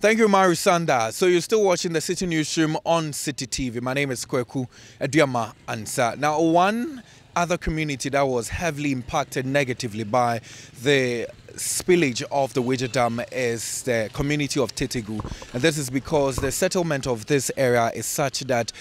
Thank you, Marisanda. So you're still watching the Citi Newsroom on Citi TV. My name is Kweku Aduama Ansa. Now, one other community that was heavily impacted negatively by the spillage of the Weija Dam is the community of Tetegu, and this is because the settlement of this area is such that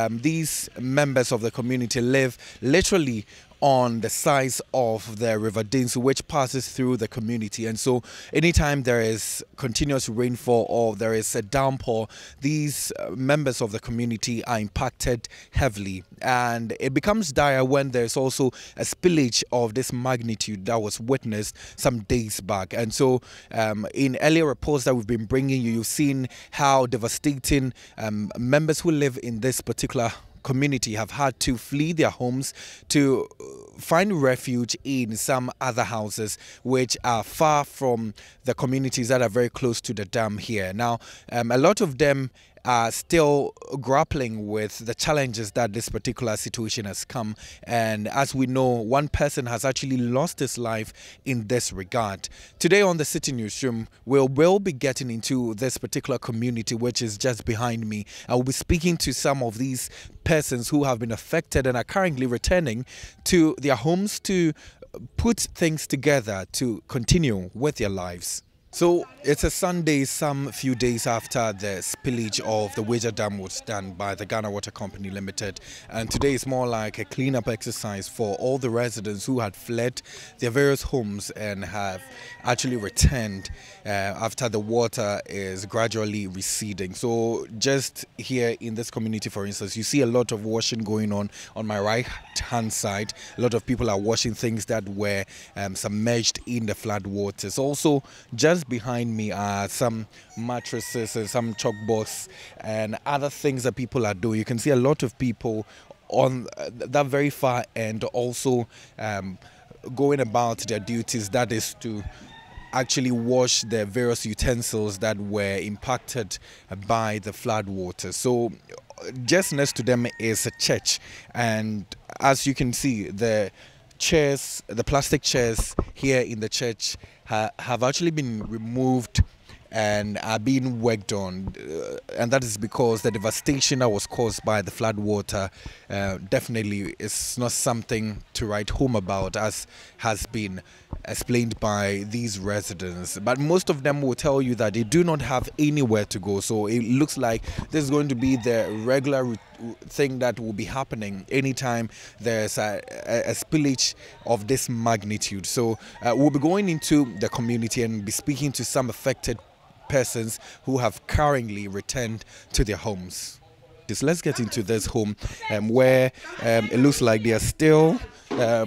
these members of the community live literally on the sides of the River Dinsu, which passes through the community. And so anytime there is continuous rainfall or there is a downpour, these members of the community are impacted heavily, and it becomes dire when there's also a spillage of this magnitude that was witnessed some days back. And so in earlier reports that we've been bringing you, you've seen how devastating members who live in this particular community have had to flee their homes to find refuge in some other houses which are far from the communities that are very close to the dam here. Now, a lot of them are still grappling with the challenges that this particular situation has come, and as we know, one person has actually lost his life in this regard. Today on the Citi Newsroom, we'll be getting into this particular community which is just behind me. I will be speaking to some of these persons who have been affected and are currently returning to their homes to put things together to continue with their lives. So it's a Sunday, some few days after the spillage of the Weija Dam was done by the Ghana Water Company Limited, and today is more like a cleanup exercise for all the residents who had fled their various homes and have actually returned after the water is gradually receding. So just here in this community, for instance, you see a lot of washing going on my right hand side. A lot of people are washing things that were submerged in the flood waters. Also, just behind me are some mattresses and some chalkboards and other things that people are doing. You can see a lot of people on that very far end also going about their duties, that is to actually wash the various utensils that were impacted by the flood water. So just next to them is a church, and as you can see, the chairs, the plastic chairs here in the church have actually been removed and are being worked on, and that is because the devastation that was caused by the flood water definitely is not something to write home about, as has been explained by these residents. But most of them will tell you that they do not have anywhere to go, so it looks like this is going to be the regular thing that will be happening anytime there's a spillage of this magnitude. So we'll be going into the community and be speaking to some affected persons who have currently returned to their homes. Let's get into this home where it looks like they are still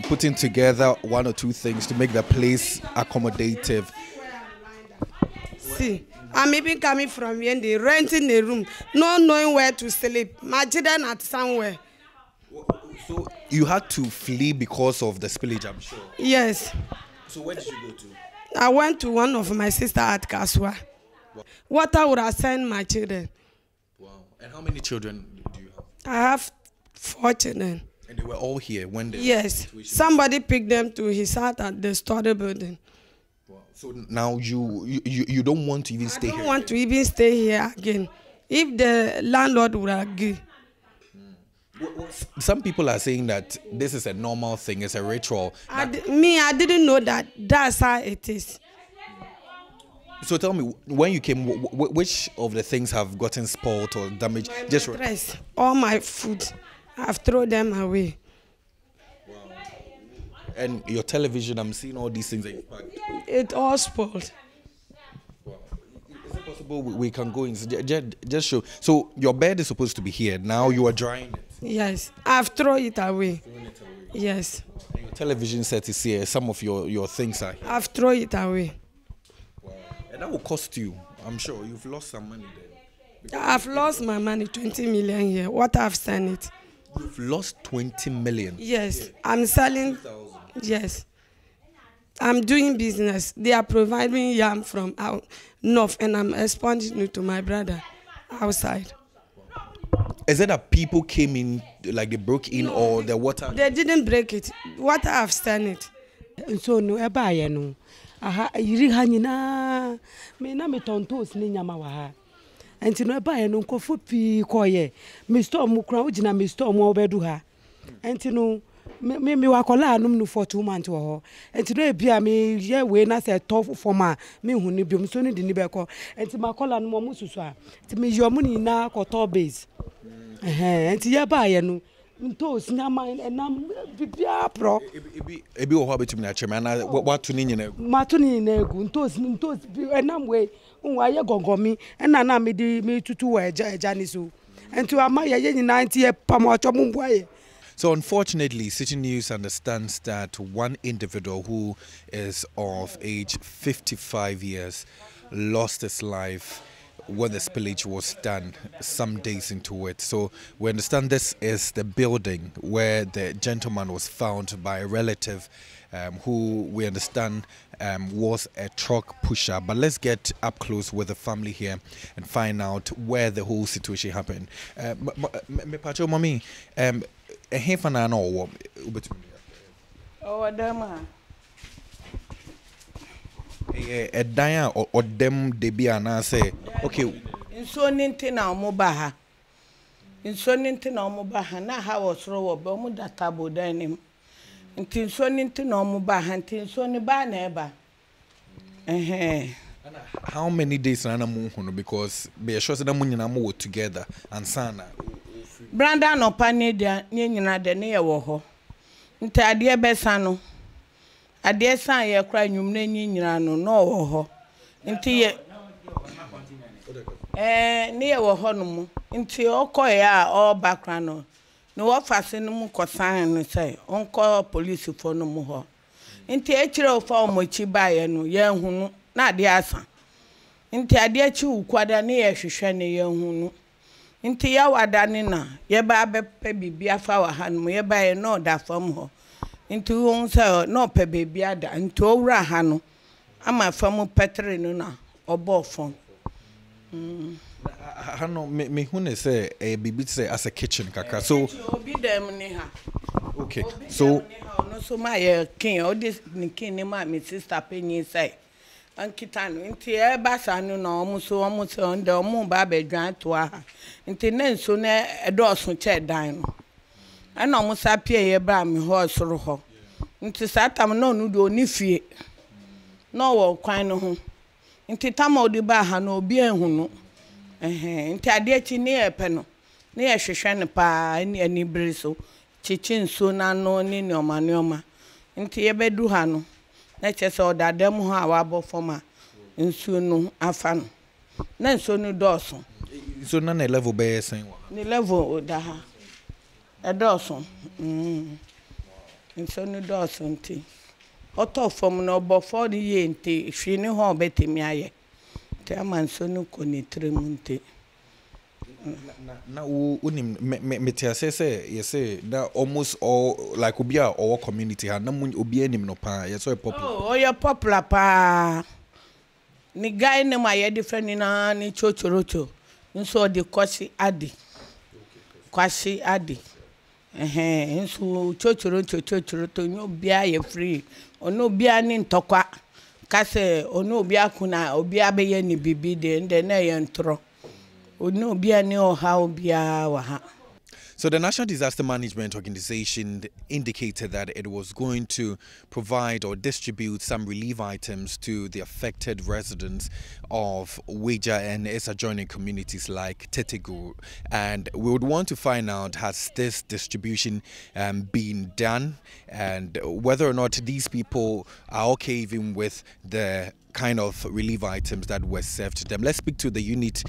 putting together one or two things to make the place accommodative. See, I'm even coming from here, they renting a room, not knowing where to sleep. My children are somewhere. So you had to flee because of the spillage, I'm sure. Yes. So where did you go to? I went to one of my sister at Kaswa. Water would have sent my children. Wow. And how many children do you have? I have 4 children. And they were all here when they... Yes. Somebody picked them to his house at the story building. Wow. So now you don't want to even stay here? I don't want to even stay here again. If the landlord would agree. Some people are saying that this is a normal thing, it's a ritual. I didn't know that that's how it is. So tell me, when you came, which of the things have gotten spoiled or damaged? Just dress, all my food, I've thrown them away. Wow. And your television, I'm seeing all these things that you've packed. It all spoiled. Wow. Is it possible we can go in? Just show. So your bed is supposed to be here. Now you are drying it. Yes, I've thrown it away. Yes. And your television set is here. Some of your things are here. I've thrown it away. And that will cost you. I'm sure you've lost some money there. I've lost my money, 20 million here. What I've sent it. You've lost 20 million? Yes. I'm selling. Yes. I'm doing business. They are providing yam from out north, and I'm exporting it to my brother outside. Is it that people came in, like they broke in, or the water? They didn't break it. Water I've sent it. So no, aha yiri hanyina na me tontos ni nyama wa ha. Enti no ba ye no nkofo pi koye. Me store mu kura ugina me store mu obedu ha. Enti no me wakola anum no for 2 months wo ho. Enti no e bia me ye we na se tough for ma me hu ni biom so ni di ni be ko. Enti makola no mo susu a. Enti me yo mu ni na ko to base. Enti ye ba ye no ntos nyama enam bibia pro ebi wo ho betumi na chema na watu ni nyina egu matu ni nyina egu ntos enam we nwa ye gongomi na me di me tutu wa eja ni so enti ama ye nyina enti ye pamocho mumbuaye. So unfortunately, Citi News understands that one individual who is of age 55 years lost his life when the spillage was done some days into it. So we understand this is the building where the gentleman was found by a relative who we understand was a truck pusher. But let's get up close with the family here and find out where the whole situation happened. Me pacho mami, hefana na owo ubetumi. Oh, dama. Edaya or them de be na say okay Nso ninti na omuba ha. Nso ninti na omuba ha na ha wosoro wo be omu data bodanim. Nti nso ninti na omuba ha nti nso ni ba na eba. How many days na mu hono because be sure say na mu nyina mo together and sana Branda no pa ne dia nyina de ne ye wo ho. Nti ade be sa no ade san ye kra nwum na nyina no no wo ho. Nti ye ne ye wo ho no mu. Nti okoye a all background no. No wo fase no mu kosan no say onko police for no mu ho. Nti e kire ofa omochi ba ye no ye hunu na ade asa. Nti ade achi ukwada ne ye hwehwe ne ye hunu. Nti ya wada ne na ye ba be pe bibia fa wa ha no ye ba ye no da fam ho. Nti won say no pe bibia da nti owura ha no ama fam petre no na obo fon. Hano me hune say bibi say as a kitchen kaka so obi dem ni ha. Okay so no so my king all this king ni ma me sister penny say ankita no nti e ba sa no na omu so on the omu ba be dwan to ha nti na nso na edoso che dan no ana omu sa pie ye bra me ho soro ho nti satam na onu do ni fie no wo kwan no ho nti tam odi ba ha no obi ehu no nti ade chi ne epe no ne ye hwehwe ne pa ani bere so chichi nso na no ni neoma nti ye bedu ha no na chese odadam ho a wabo foma nso no afa no na nso no doso so na na level be sen wa ni level oda ha doso nso no doso nti oto fom no obofo ni ye nti hwi ni ho betemi aye nti ama nso no konitre mu nti na unim me say you say that almost all like obia or community ha na obi anim no pa you so popular oh you popular pa ni guy ne ma ye different na ni chochorocho nso de kwasi adi nso chochorocho nyo bia ye free ono bia ni ntokwa kase ono bia kuna obi abeye ni bibi de na ye ntro. So the National Disaster Management Organization indicated that it was going to provide or distribute some relief items to the affected residents of Weija and its adjoining communities like Tetegu. And we would want to find out, has this distribution been done, and whether or not these people are okay even with the kind of relief items that were served to them. Let's speak to the unit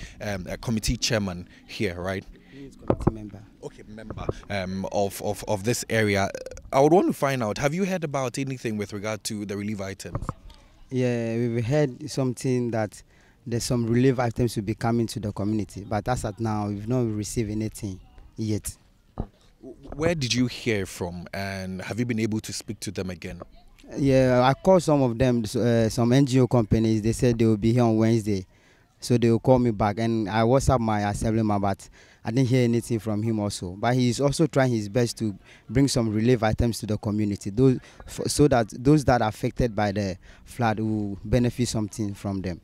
committee chairman here, right? Committee member. Okay, member of this area. I would want to find out, have you heard about anything with regard to the relief items? Yeah, we've heard something that there's some relief items will be coming to the community, but as at now, we've not received anything yet. Where did you hear from, and have you been able to speak to them again? Yeah, I called some of them, some NGO companies. They said they will be here on Wednesday, so they will call me back. And I WhatsApp my assemblyman, but I didn't hear anything from him also. But he is also trying his best to bring some relief items to the community, so that those that are affected by the flood will benefit something from them.